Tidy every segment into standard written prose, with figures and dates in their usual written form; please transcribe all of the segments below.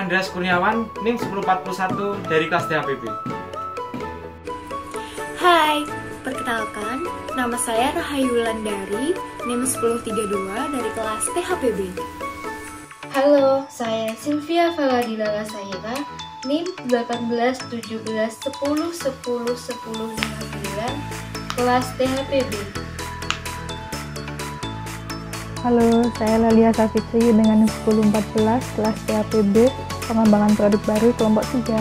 Andreas Kurniawan, NIM 1041 dari kelas THPB. Hai, perkenalkan, nama saya Rahayu Wulandari, NIM 1032 dari kelas THPB. Halo, saya Sylvia Faladila Lasahira, NIM 18 17 10 10 10 10 59, kelas THPB. Halo, saya Lalia Safitri dengan 1014 kelas THPB, pengembangan produk baru kelompok 3.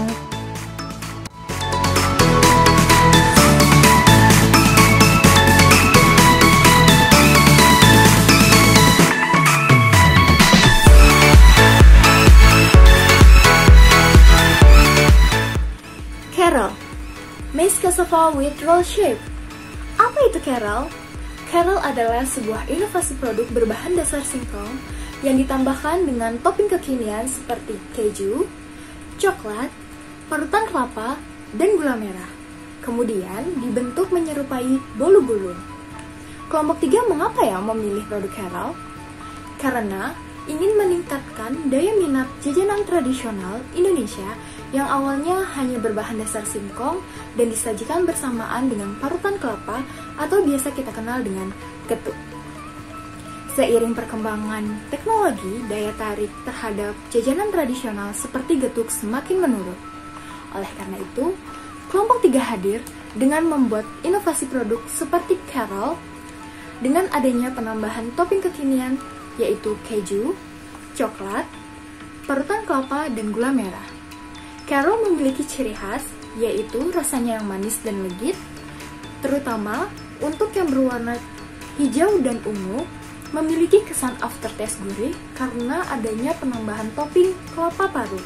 Carol, maize cassava with roll shape. Apa itu Carol? Carol adalah sebuah inovasi produk berbahan dasar singkong yang ditambahkan dengan topping kekinian seperti keju, coklat, parutan kelapa, dan gula merah. Kemudian dibentuk menyerupai bolu gulung. Kelompok 3 mengapa ya memilih produk Carol? Karena ingin meningkatkan daya minat jajanan tradisional Indonesia yang awalnya hanya berbahan dasar singkong dan disajikan bersamaan dengan parutan kelapa atau biasa kita kenal dengan getuk. Seiring perkembangan teknologi, daya tarik terhadap jajanan tradisional seperti getuk semakin menurun. Oleh karena itu, kelompok 3 hadir dengan membuat inovasi produk seperti Carol dengan adanya penambahan topping kekinian yaitu keju, coklat, parutan kelapa, dan gula merah. Carol memiliki ciri khas, yaitu rasanya yang manis dan legit, terutama untuk yang berwarna hijau dan ungu, memiliki kesan aftertaste gurih karena adanya penambahan topping kelapa parut.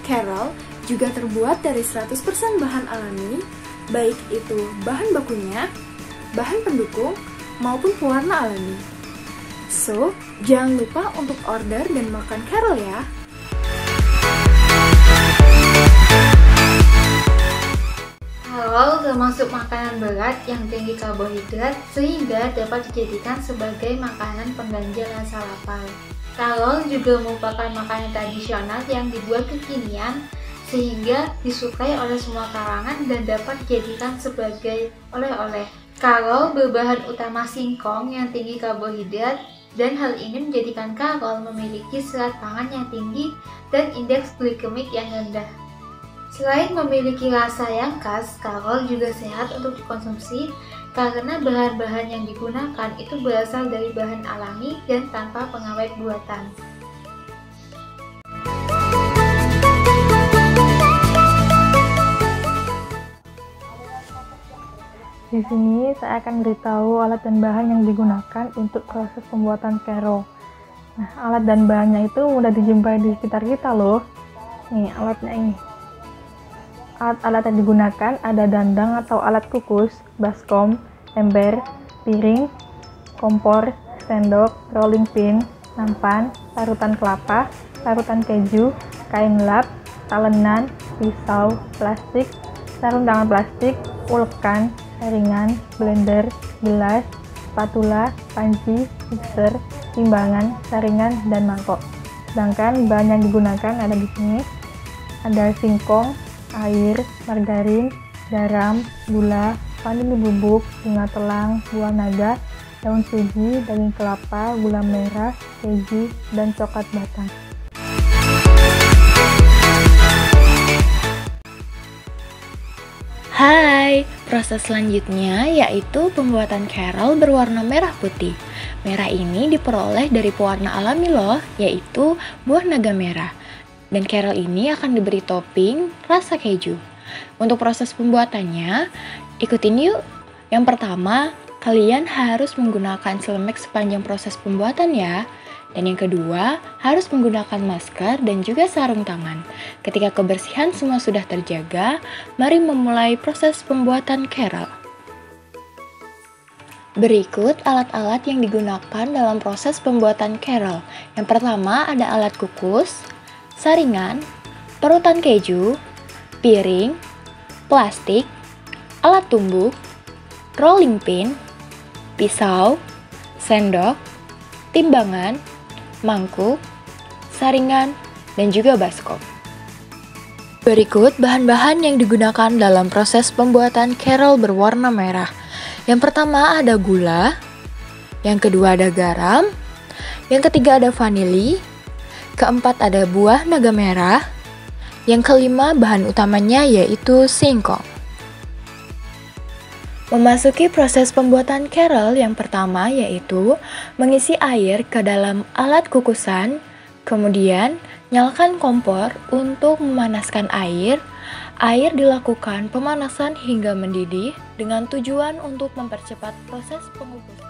Carol juga terbuat dari 100% bahan alami, baik itu bahan bakunya, bahan pendukung, maupun pewarna alami. So, jangan lupa untuk order dan makan Carol ya! Carol termasuk makanan berat yang tinggi karbohidrat sehingga dapat dijadikan sebagai makanan pengganjal rasa lapar. Carol juga merupakan makanan tradisional yang dibuat kekinian sehingga disukai oleh semua kalangan dan dapat dijadikan sebagai oleh-oleh. Carol berbahan utama singkong yang tinggi karbohidrat dan hal ini menjadikan Carol memiliki serat pangan yang tinggi dan indeks glikemik yang rendah. Selain memiliki rasa yang khas, Carol juga sehat untuk dikonsumsi karena bahan-bahan yang digunakan itu berasal dari bahan alami dan tanpa pengawet buatan. Di sini saya akan beritahu alat dan bahan yang digunakan untuk proses pembuatan Carol. Nah, alat dan bahannya itu mudah dijumpai di sekitar kita loh. Nih, alatnya ini. Alat-alat yang digunakan ada dandang atau alat kukus, baskom, ember, piring, kompor, sendok, rolling pin, nampan, parutan kelapa, parutan keju, kain lap, talenan, pisau, plastik, sarung tangan plastik, ulekan, saringan, blender, gelas, spatula, panci, mixer, timbangan, saringan, dan mangkok. Sedangkan bahan yang digunakan ada di sini. Ada singkong, air, margarin, garam, gula, vanili bubuk, bunga telang, buah naga, daun suji, daging kelapa, gula merah, keju, dan coklat batang. Hai, proses selanjutnya yaitu pembuatan Carol berwarna merah putih. Merah ini diperoleh dari pewarna alami loh, yaitu buah naga merah. Dan Carol ini akan diberi topping rasa keju. Untuk proses pembuatannya, ikutin yuk. Yang pertama, kalian harus menggunakan celemek sepanjang proses pembuatan ya. Dan yang kedua, harus menggunakan masker dan juga sarung tangan. Ketika kebersihan semua sudah terjaga, mari memulai proses pembuatan Carol. Berikut alat-alat yang digunakan dalam proses pembuatan Carol. Yang pertama ada alat kukus, saringan, parutan keju, piring, plastik, alat tumbuk, rolling pin, pisau, sendok, timbangan, mangkuk, saringan, dan juga baskom. Berikut bahan-bahan yang digunakan dalam proses pembuatan carol berwarna merah. Yang pertama ada gula, yang kedua ada garam, yang ketiga ada vanili, keempat ada buah naga merah, yang kelima bahan utamanya yaitu singkong. Memasuki proses pembuatan carol yang pertama yaitu mengisi air ke dalam alat kukusan, kemudian nyalakan kompor untuk memanaskan air. Air dilakukan pemanasan hingga mendidih dengan tujuan untuk mempercepat proses pengukusan.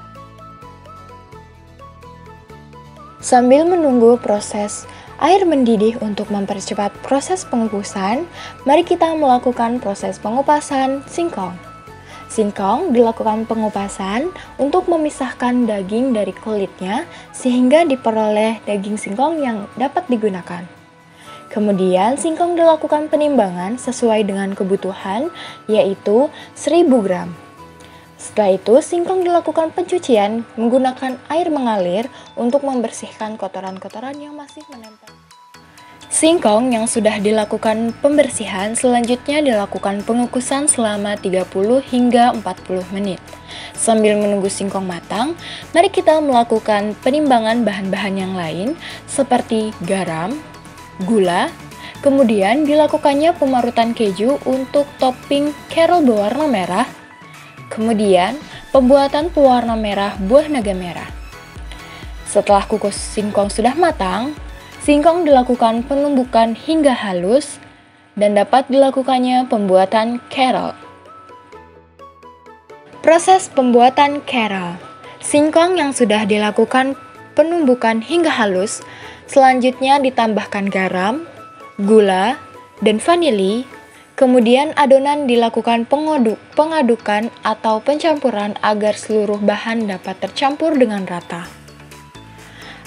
Sambil menunggu proses air mendidih untuk mempercepat proses pengukusan, mari kita melakukan proses pengupasan singkong. Singkong dilakukan pengupasan untuk memisahkan daging dari kulitnya sehingga diperoleh daging singkong yang dapat digunakan. Kemudian singkong dilakukan penimbangan sesuai dengan kebutuhan yaitu 1000 gram. Setelah itu singkong dilakukan pencucian menggunakan air mengalir untuk membersihkan kotoran-kotoran yang masih menempel. Singkong yang sudah dilakukan pembersihan selanjutnya dilakukan pengukusan selama 30 hingga 40 menit. Sambil menunggu singkong matang, mari kita melakukan penimbangan bahan-bahan yang lain seperti garam, gula, kemudian dilakukannya pemarutan keju untuk topping carol berwarna merah, kemudian pembuatan pewarna merah buah naga merah. Setelah kukus singkong sudah matang, singkong dilakukan penumbukan hingga halus dan dapat dilakukannya pembuatan carol. Proses pembuatan carol. Singkong yang sudah dilakukan penumbukan hingga halus, selanjutnya ditambahkan garam, gula, dan vanili. Kemudian adonan dilakukan pengadukan atau pencampuran agar seluruh bahan dapat tercampur dengan rata.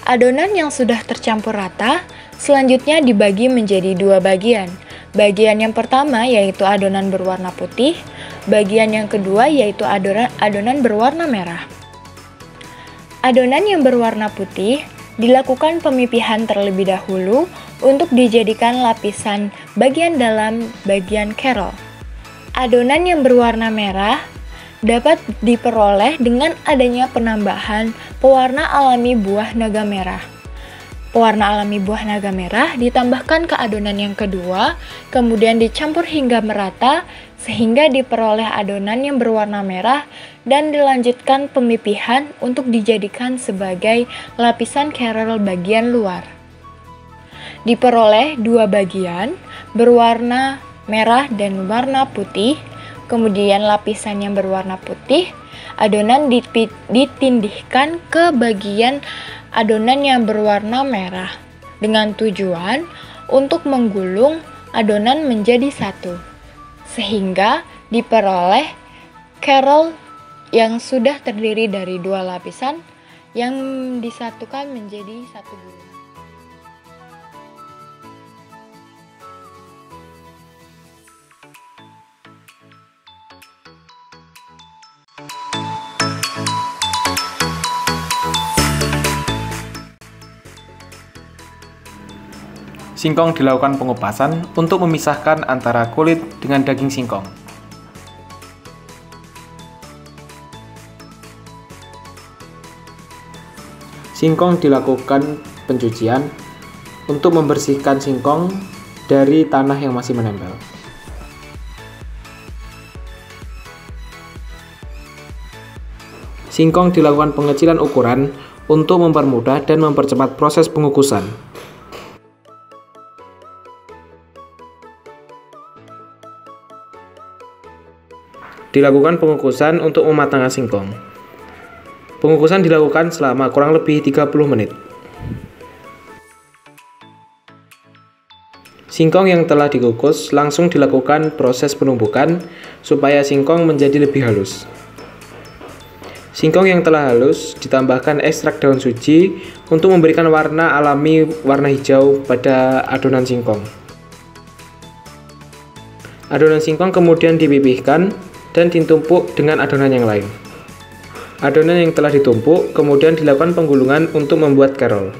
Adonan yang sudah tercampur rata, selanjutnya dibagi menjadi dua bagian. Bagian yang pertama yaitu adonan berwarna putih, bagian yang kedua yaitu adonan berwarna merah. Adonan yang berwarna putih dilakukan pemipihan terlebih dahulu untuk dijadikan lapisan bagian dalam bagian carol. Adonan yang berwarna merah dapat diperoleh dengan adanya penambahan pewarna alami buah naga merah. Pewarna alami buah naga merah ditambahkan ke adonan yang kedua, kemudian dicampur hingga merata sehingga diperoleh adonan yang berwarna merah dan dilanjutkan pemipihan untuk dijadikan sebagai lapisan carol bagian luar. Diperoleh dua bagian berwarna merah dan warna putih, kemudian lapisan yang berwarna putih, adonan ditindihkan ke bagian adonan yang berwarna merah dengan tujuan untuk menggulung adonan menjadi satu, sehingga diperoleh carol yang sudah terdiri dari dua lapisan yang disatukan menjadi satu gulungan. Singkong dilakukan pengupasan untuk memisahkan antara kulit dengan daging singkong. Singkong dilakukan pencucian untuk membersihkan singkong dari tanah yang masih menempel. Singkong dilakukan pengecilan ukuran untuk mempermudah dan mempercepat proses pengukusan. Dilakukan pengukusan untuk mematangkan singkong. Pengukusan dilakukan selama kurang lebih 30 menit. Singkong yang telah dikukus langsung dilakukan proses penumbukan supaya singkong menjadi lebih halus. Singkong yang telah halus ditambahkan ekstrak daun suji untuk memberikan warna alami warna hijau pada adonan singkong. Adonan singkong kemudian dipipihkan dan ditumpuk dengan adonan yang lain. Adonan yang telah ditumpuk kemudian dilakukan penggulungan untuk membuat carol.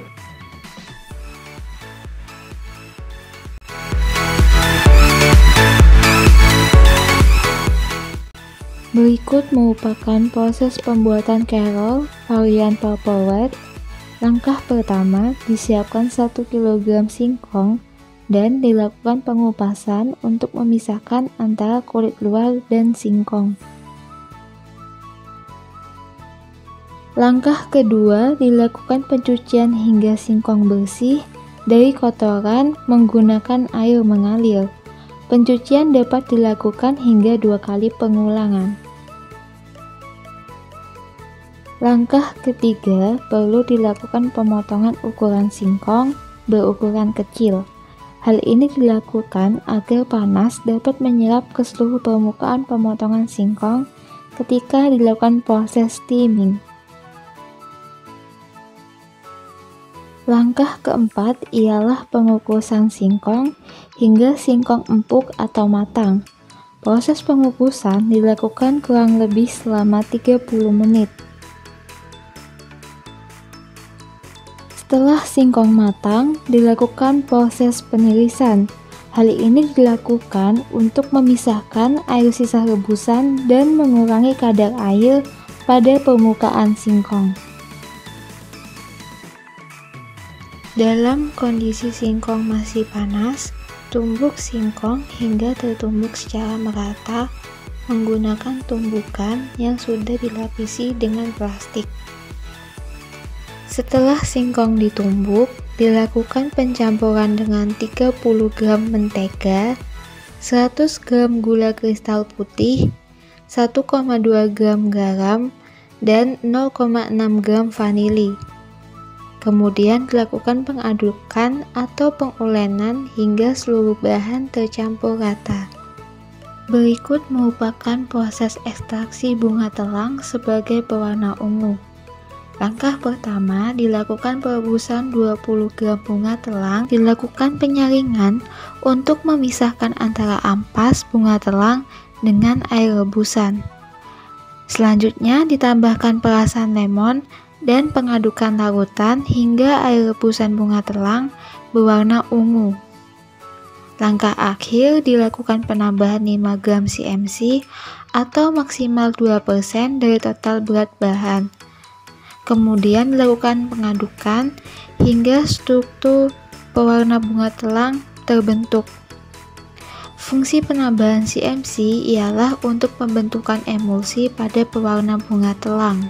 Berikut merupakan proses pembuatan Carol varian Purple White. Langkah pertama, disiapkan 1 kg singkong dan dilakukan pengupasan untuk memisahkan antara kulit luar dan singkong. Langkah kedua, dilakukan pencucian hingga singkong bersih dari kotoran menggunakan air mengalir. Pencucian dapat dilakukan hingga 2 kali pengulangan. Langkah ketiga, perlu dilakukan pemotongan ukuran singkong berukuran kecil. Hal ini dilakukan agar panas dapat menyerap ke seluruh permukaan pemotongan singkong ketika dilakukan proses steaming. Langkah keempat ialah pengukusan singkong hingga singkong empuk atau matang. Proses pengukusan dilakukan kurang lebih selama 30 menit. Setelah singkong matang, dilakukan proses penirisan. Hal ini dilakukan untuk memisahkan air sisa rebusan dan mengurangi kadar air pada permukaan singkong. Dalam kondisi singkong masih panas, tumbuk singkong hingga tertumbuk secara merata menggunakan tumbukan yang sudah dilapisi dengan plastik. Setelah singkong ditumbuk, dilakukan pencampuran dengan 30 gram mentega, 100 gram gula kristal putih, 1,2 gram garam, dan 0,6 gram vanili. Kemudian dilakukan pengadukan atau pengulenan hingga seluruh bahan tercampur rata. Berikut merupakan proses ekstraksi bunga telang sebagai pewarna ungu. Langkah pertama, dilakukan perebusan 20 gram bunga telang, dilakukan penyaringan untuk memisahkan antara ampas bunga telang dengan air rebusan. Selanjutnya ditambahkan perasan lemon dan pengadukan larutan hingga air rebusan bunga telang berwarna ungu. Langkah akhir dilakukan penambahan 5 gram CMC atau maksimal 2% dari total berat bahan. Kemudian dilakukan pengadukan hingga struktur pewarna bunga telang terbentuk. Fungsi penambahan CMC ialah untuk pembentukan emulsi pada pewarna bunga telang.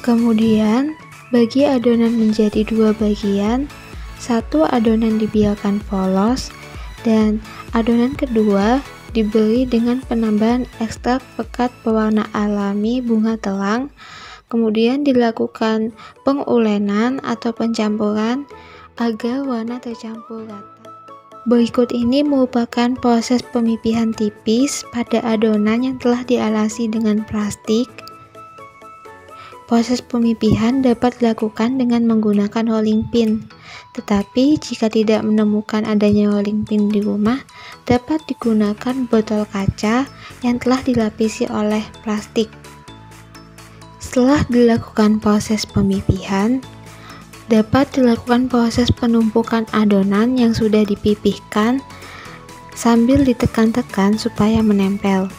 Kemudian, bagi adonan menjadi 2 bagian, satu adonan dibiarkan polos dan adonan kedua diberi dengan penambahan ekstrak pekat pewarna alami bunga telang, kemudian dilakukan pengulenan atau pencampuran agar warna tercampur rata. Berikut ini merupakan proses pemipihan tipis pada adonan yang telah dialasi dengan plastik. Proses pemipihan dapat dilakukan dengan menggunakan rolling pin, tetapi jika tidak menemukan adanya rolling pin di rumah, dapat digunakan botol kaca yang telah dilapisi oleh plastik. Setelah dilakukan proses pemipihan, dapat dilakukan proses penumpukan adonan yang sudah dipipihkan sambil ditekan-tekan supaya menempel.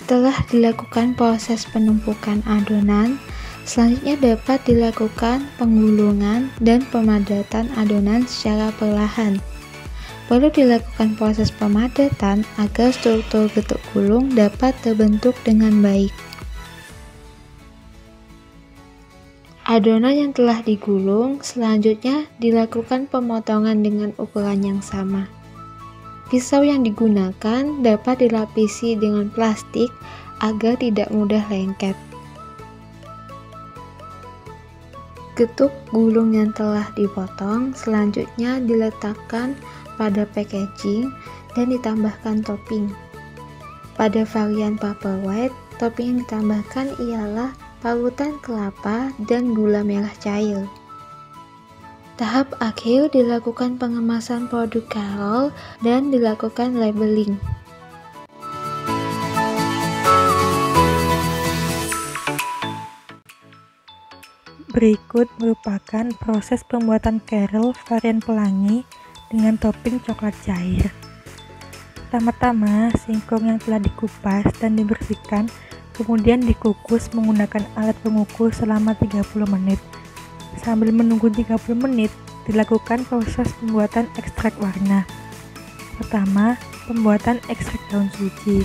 Setelah dilakukan proses penumpukan adonan, selanjutnya dapat dilakukan penggulungan dan pemadatan adonan secara perlahan. Perlu dilakukan proses pemadatan agar struktur getuk gulung dapat terbentuk dengan baik. Adonan yang telah digulung selanjutnya dilakukan pemotongan dengan ukuran yang sama. Pisau yang digunakan dapat dilapisi dengan plastik agar tidak mudah lengket. Getuk gulung yang telah dipotong selanjutnya diletakkan pada packaging dan ditambahkan topping. Pada varian Purple White, topping yang ditambahkan ialah parutan kelapa dan gula merah cair. Tahap akhir dilakukan pengemasan produk Carol dan dilakukan labeling. Berikut merupakan proses pembuatan Carol varian pelangi dengan topping coklat cair. Pertama-tama, singkong yang telah dikupas dan dibersihkan kemudian dikukus menggunakan alat pengukus selama 30 menit. Sambil menunggu 30 menit, dilakukan proses pembuatan ekstrak warna. Pertama, pembuatan ekstrak daun suji.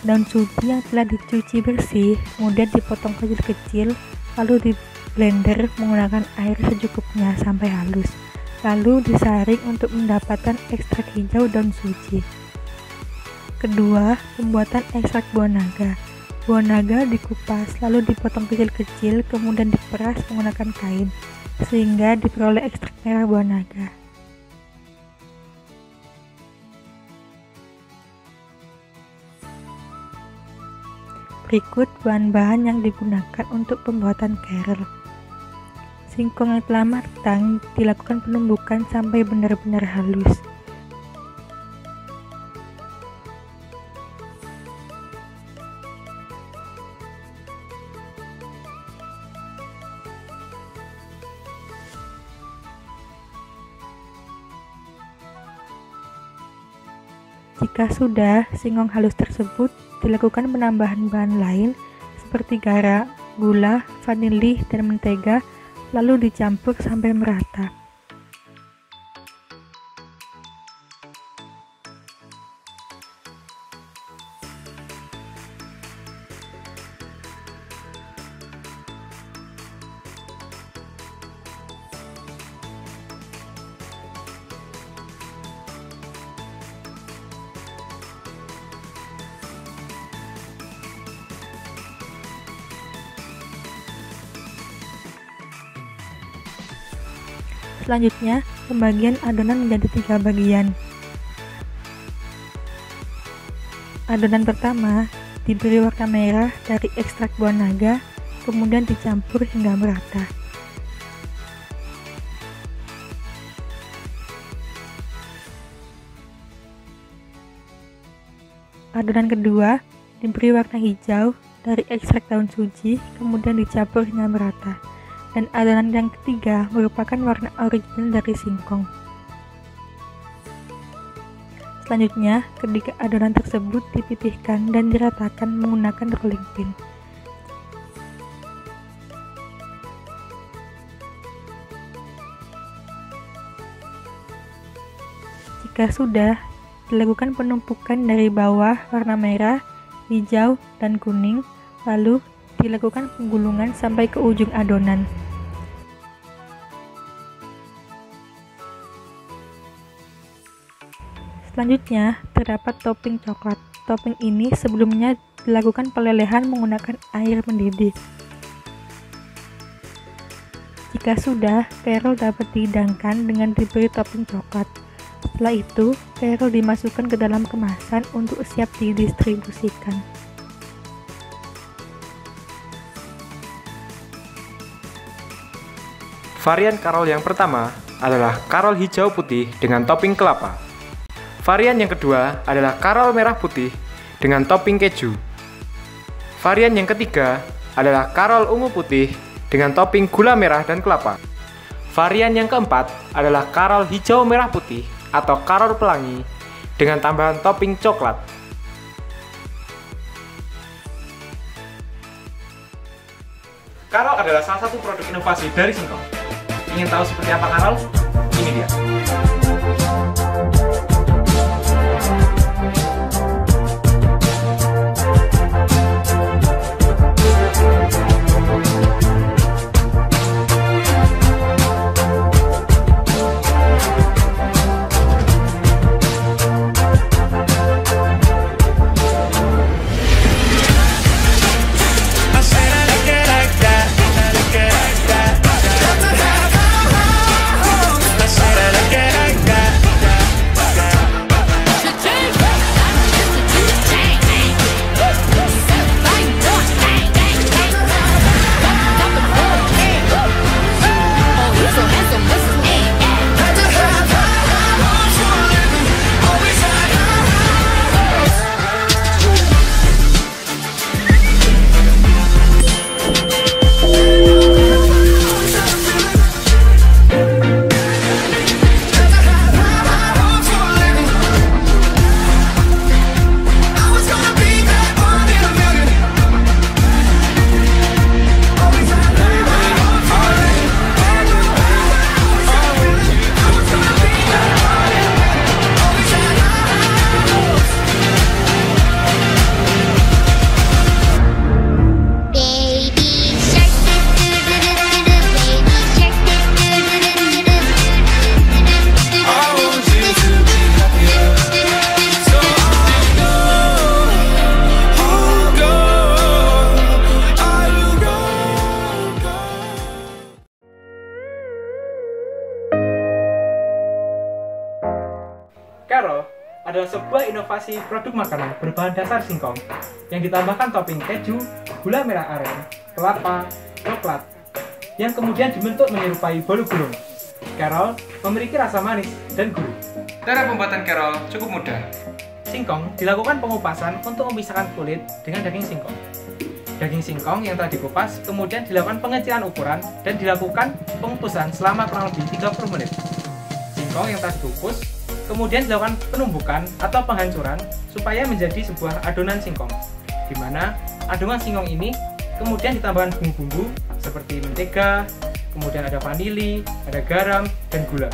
Daun suji yang telah dicuci bersih kemudian dipotong kecil-kecil, lalu di blender menggunakan air secukupnya sampai halus, lalu disaring untuk mendapatkan ekstrak hijau daun suji. Kedua, pembuatan ekstrak buah naga. Buah naga dikupas lalu dipotong kecil-kecil kemudian diperas menggunakan kain sehingga diperoleh ekstrak merah buah naga. Berikut bahan-bahan yang digunakan untuk pembuatan Carol. Singkong yang telah matang dilakukan penumbukan sampai benar-benar halus. Jika sudah singkong halus tersebut, dilakukan penambahan bahan lain seperti garam, gula, vanili, dan mentega, lalu dicampur sampai merata. Selanjutnya, pembagian adonan menjadi 3 bagian. Adonan pertama diberi warna merah dari ekstrak buah naga, kemudian dicampur hingga merata. Adonan kedua diberi warna hijau dari ekstrak daun suji, kemudian dicampur hingga merata. Dan adonan yang ketiga merupakan warna original dari singkong. Selanjutnya, ketiga adonan tersebut dipipihkan dan diratakan menggunakan rolling pin. Jika sudah, dilakukan penumpukan dari bawah warna merah, hijau, dan kuning, lalu dilakukan penggulungan sampai ke ujung adonan. Selanjutnya, terdapat topping coklat. Topping ini sebelumnya dilakukan pelelehan menggunakan air mendidih. Jika sudah, Carol dapat dihidangkan dengan diberi topping coklat. Setelah itu, Carol dimasukkan ke dalam kemasan untuk siap didistribusikan. Varian Carol yang pertama adalah Carol hijau putih dengan topping kelapa. Varian yang kedua adalah Carol merah putih dengan topping keju. Varian yang ketiga adalah Carol ungu putih dengan topping gula merah dan kelapa. Varian yang keempat adalah Carol hijau merah putih atau Carol pelangi dengan tambahan topping coklat. Carol adalah salah satu produk inovasi dari singkong. Ingin tahu seperti apa Carol? Ini dia. I said I like it like that. Carol adalah sebuah inovasi produk makanan berbahan dasar singkong yang ditambahkan topping keju, gula merah aren, kelapa, coklat, yang kemudian dibentuk menyerupai bolu gulung. Carol memiliki rasa manis dan gurih. Cara pembuatan Carol cukup mudah. Singkong dilakukan pengupasan untuk memisahkan kulit dengan daging singkong. Daging singkong yang telah dikupas kemudian dilakukan pengecilan ukuran dan dilakukan pengukusan selama kurang lebih 30 menit. Singkong yang telah dikukus kemudian dilakukan penumbukan atau penghancuran supaya menjadi sebuah adonan singkong, di mana adonan singkong ini kemudian ditambahkan bumbu-bumbu seperti mentega, kemudian ada vanili, ada garam, dan gula.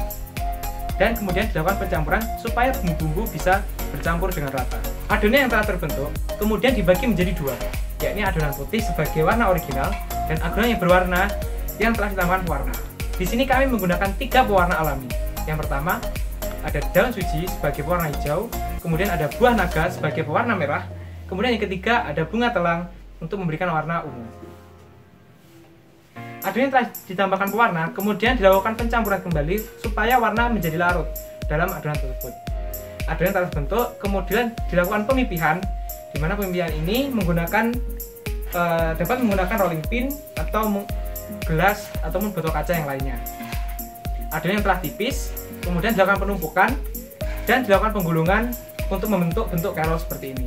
Dan kemudian dilakukan pencampuran supaya bumbu-bumbu bisa bercampur dengan rata. Adonan yang telah terbentuk kemudian dibagi menjadi dua, yakni adonan putih sebagai warna original dan adonan yang berwarna yang telah ditambahkan pewarna. Di sini kami menggunakan 3 pewarna alami. Yang pertama, ada daun suji sebagai pewarna hijau, kemudian ada buah naga sebagai pewarna merah, kemudian yang ketiga ada bunga telang untuk memberikan warna ungu. Adonan yang telah ditambahkan pewarna kemudian dilakukan pencampuran kembali supaya warna menjadi larut dalam adonan tersebut. Adonan yang telah terbentuk kemudian dilakukan pemipihan, di mana pemipihan ini dapat menggunakan rolling pin atau gelas ataupun botol kaca yang lainnya. Adonan yang telah tipis kemudian dilakukan penumpukan dan dilakukan penggulungan untuk membentuk bentuk Carol seperti ini.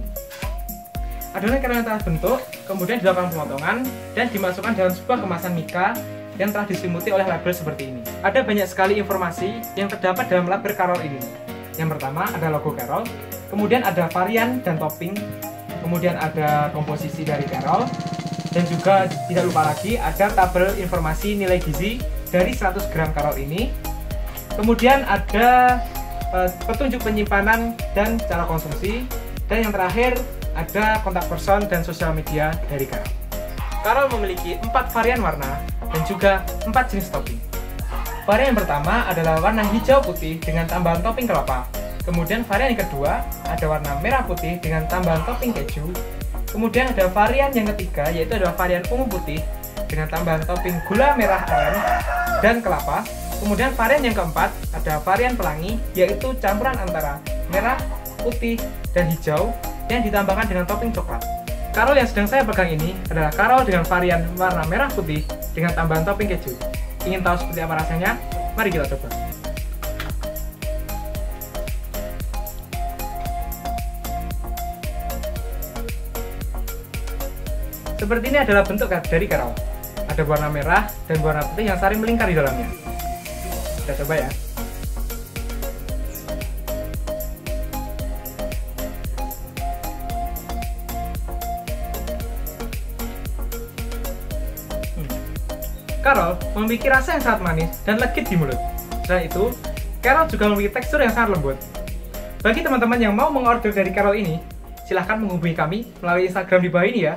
Adonan Carol yang telah bentuk kemudian dilakukan pemotongan dan dimasukkan dalam sebuah kemasan mika yang telah diselimuti oleh label seperti ini. Ada banyak sekali informasi yang terdapat dalam label Carol ini. Yang pertama ada logo Carol, kemudian ada varian dan topping, kemudian ada komposisi dari Carol, dan juga tidak lupa lagi ada tabel informasi nilai gizi dari 100 gram Carol ini. Kemudian ada petunjuk penyimpanan dan cara konsumsi, dan yang terakhir ada kontak person dan sosial media dari Carol. Carol memiliki 4 varian warna dan juga 4 jenis topping. Varian yang pertama adalah warna hijau putih dengan tambahan topping kelapa. Kemudian varian yang kedua ada warna merah putih dengan tambahan topping keju. Kemudian ada varian yang ketiga yaitu adalah varian ungu putih dengan tambahan topping gula merah aren dan kelapa. Kemudian varian yang keempat ada varian pelangi, yaitu campuran antara merah, putih, dan hijau yang ditambahkan dengan topping coklat. Carol yang sedang saya pegang ini adalah Carol dengan varian warna merah putih dengan tambahan topping keju. Ingin tahu seperti apa rasanya? Mari kita coba. Seperti ini adalah bentuk dari Carol. Ada warna merah dan warna putih yang saling melingkar di dalamnya. Kita coba ya. Carol memiliki rasa yang sangat manis dan legit di mulut. Selain itu, Carol juga memiliki tekstur yang sangat lembut. Bagi teman-teman yang mau mengorder dari Carol ini, silahkan menghubungi kami melalui Instagram di bawah ini ya.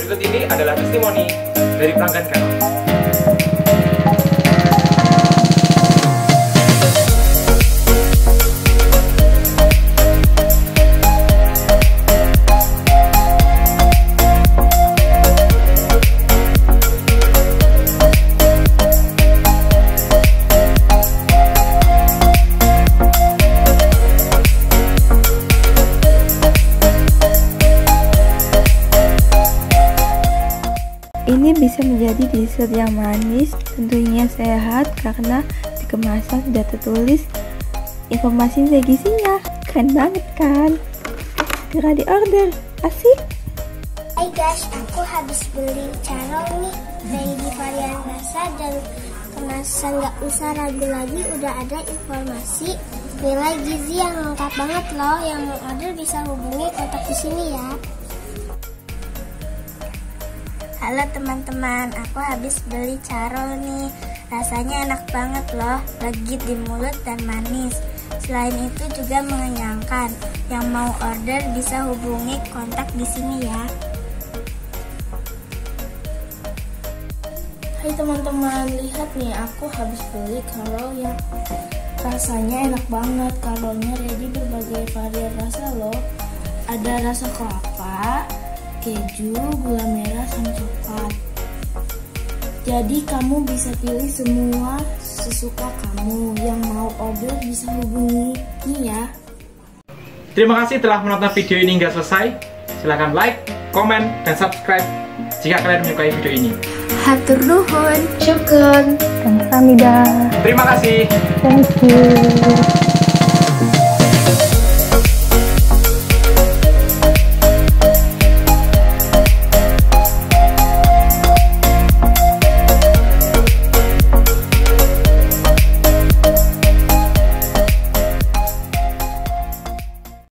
Berikut ini adalah testimoni dari pelanggan Carol. Ini bisa menjadi dessert yang manis, tentunya sehat karena di kemasan sudah tertulis informasi nilai gizinya. Keren banget kan? Segera di order, asik! Hai guys, aku habis beli Carol nih, dari varian rasa dan kemasan, gak usah ragu lagi, udah ada informasi nilai gizi yang lengkap banget loh. Yang mau order bisa hubungi kontak di sini ya. Halo teman-teman, aku habis beli Carol nih. Rasanya enak banget loh, legit di mulut dan manis. Selain itu juga mengenyangkan. Yang mau order bisa hubungi kontak di sini ya. Hai teman-teman, lihat nih, aku habis beli Carol yang rasanya enak banget. Carolnya ready berbagai varian rasa loh. Ada rasa kelapa, keju, gula merah, sama coklat. Jadi kamu bisa pilih semua sesuka kamu. Yang mau order bisa hubungi ini ya. Terima kasih telah menonton video ini hingga selesai. Silahkan like, komen, dan subscribe jika kalian menyukai video ini. Hatur nuhun. Syukron. Kamsahamnida. Terima kasih. Thank you.